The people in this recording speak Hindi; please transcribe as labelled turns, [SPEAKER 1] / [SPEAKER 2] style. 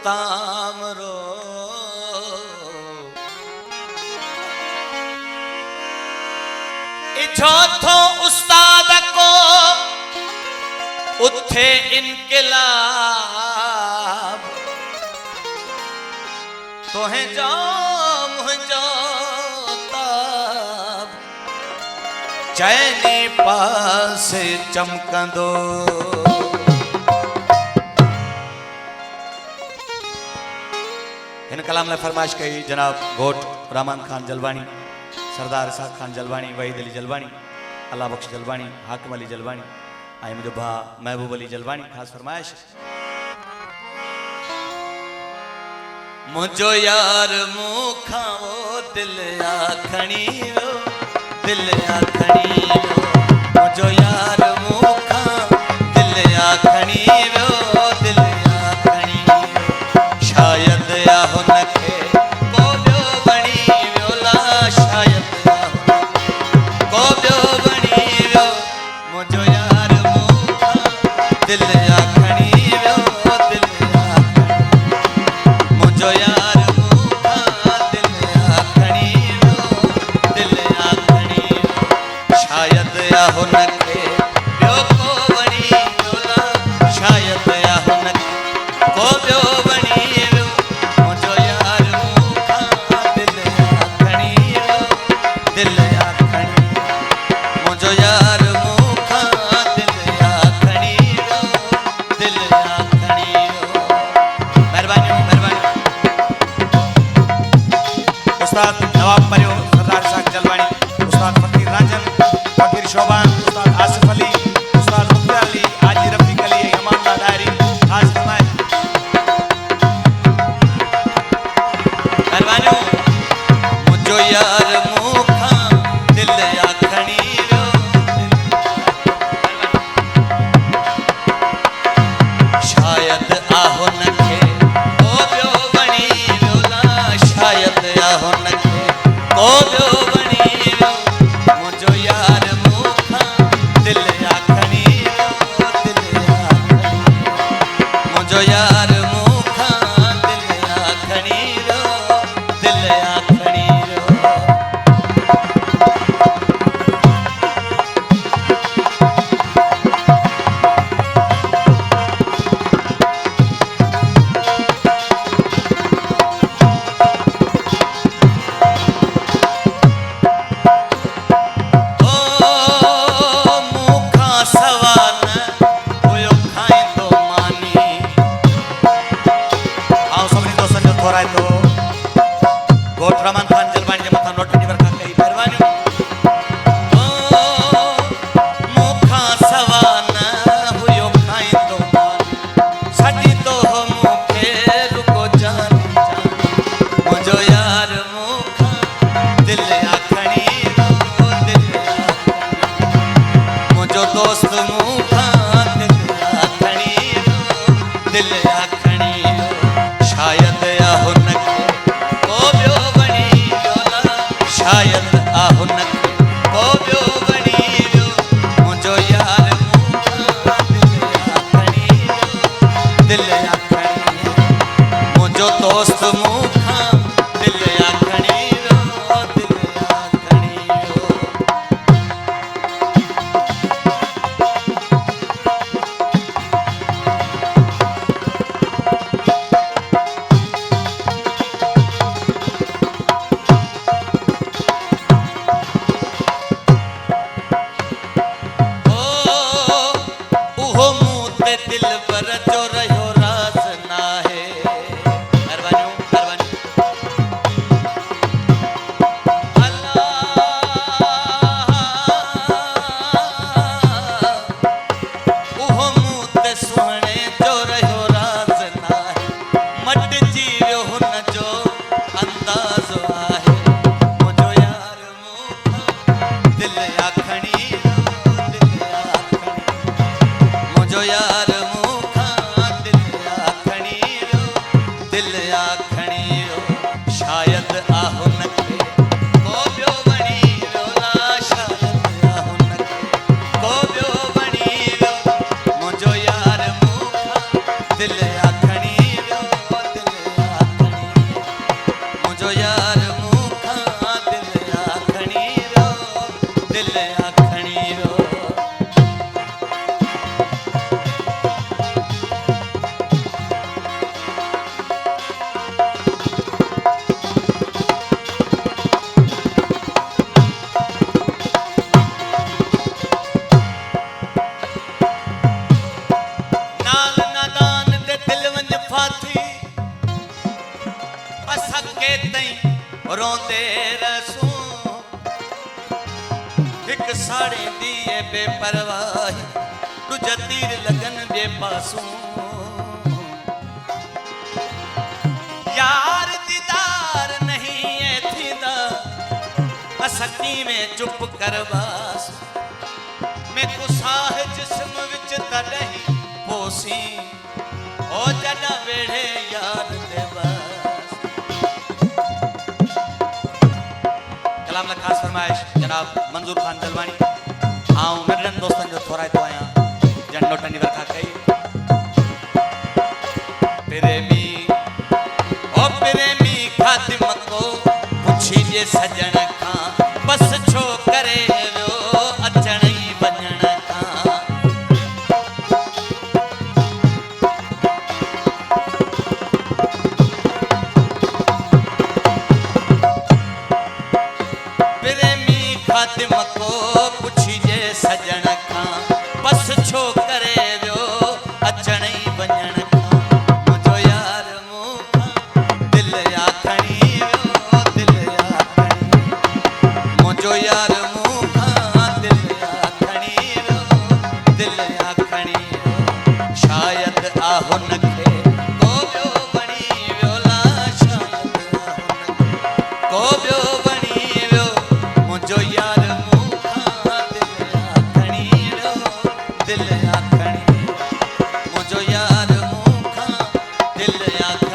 [SPEAKER 1] तामरो चौथो उस्ताद को उठे इनकलाब तो है जो मुझो ताब चैनी पास चमकंदो इन कलाम ने फरमाइश कही जनाब घोट रहमान खान जलवानी, सरदार इसाक खान जलवानी, वहीद अली जलवानी, अल्लाह बख्श जलवानी, हाकिम अली जलवानी, आई मुझे भा महबूब अली जलवानी खास फरमाइश। मुझो यार मुखा वो दिल आखणी रो, दिल आखणी रो, मुझो यार मुखा दिल आखणी रो, दिल आखणी रो, शायद आहो नखे को जो बणी व्योला, शायद को जो बणी व्यो, मुझो यार मुखा दिल आखणी रो, दिल आखणी, मुझो यार मुखा दिल आखणी रो, दिल आखणी रो, शायद आहो नखे व्यो को बणी व्योला, शायद आहो नखे को व्यो बणी व्यो, मुझो यार मुखा दिल आखणी रो, दिल आखणी, मुझो यार मुखा दिल आखणी रो, दिल आखणी रो। मेहरबानी मेहरबानी उस्ताद नवाब परियो, सरदार इसाक जलवानी, उस्ताद फकीर राजन, फकीर शोभान, उस्ताद आसिफ अली, उस्ताद मुख्तार अली, हाजी रफीक अली, इमामदा डायरी आज फरमाए। मेहरबानी मुझो यार मुखा दिल आखणी रो, शायद आहो नखे को व्यो बणी व्योला, शायद आहो नखे को व्यो बणी व्यो, मुझो यार मुखा दिल आखणी रो, दिल आखणी, मुझो यार मुखा दिल आखणी रो, दिल आखणी रो। ओ मुखा सवान हुयो खाई तो मानी, आओ सभी दोस्तों जो थोड़ा है तो घोट रहमान खान जलवानी जे मथा नोट वर का कई मेहरबानी। ओ मुखा सवान हुयो खाई तो मानी, सटी तो हो मुखे रुको जानी जानी, मुझो यार मुखा दिल आखणी रो, दिल आखणी, मुझो दोस्त मुखा दिल आखणी रो, दिल आखणी रो, शायद आहो नखे को व्यो बणी सके तई रोंदे रसूं एक साड़े दिए बेपरवाही दूजा तीर लगन जे पासूं यार दीदार नहीं है थींदा असकी में चुप करवास मैं कुसाह जिस्म विच तड़ही पोसी ओ जड़ा वेड़े यार दे बस कलाम ला खास फरमाइश जनाब मंजूर खान जलवानी आऊं नंढड़न दोस्तन जो थोराए तो आया जन नोटन जी वर्खा कई प्रेमी ओ प्रेमी खातिम को पुछी जे सजण खां बस छो करे वियो अचण ई वञण खां प्रेमी खातिम को पुछी जे सजण खां बस छो करे वियो अचण ई वञण खां मुंहिंजो यार मूं खां दिल आखणी वियो दिल आखणी मुंहिंजो यार मूं खां दिल आखणी वियो दिल आखणी वियो शायद आहो नखे को ॿियो बणी वियो ला शायद आहो नखे को ॿियो बणी वियो मुंहिंजो यार मूं खां दिल आखणी वियो दिल आखणी मुंहिंजो यार मूं खां दिल आखणी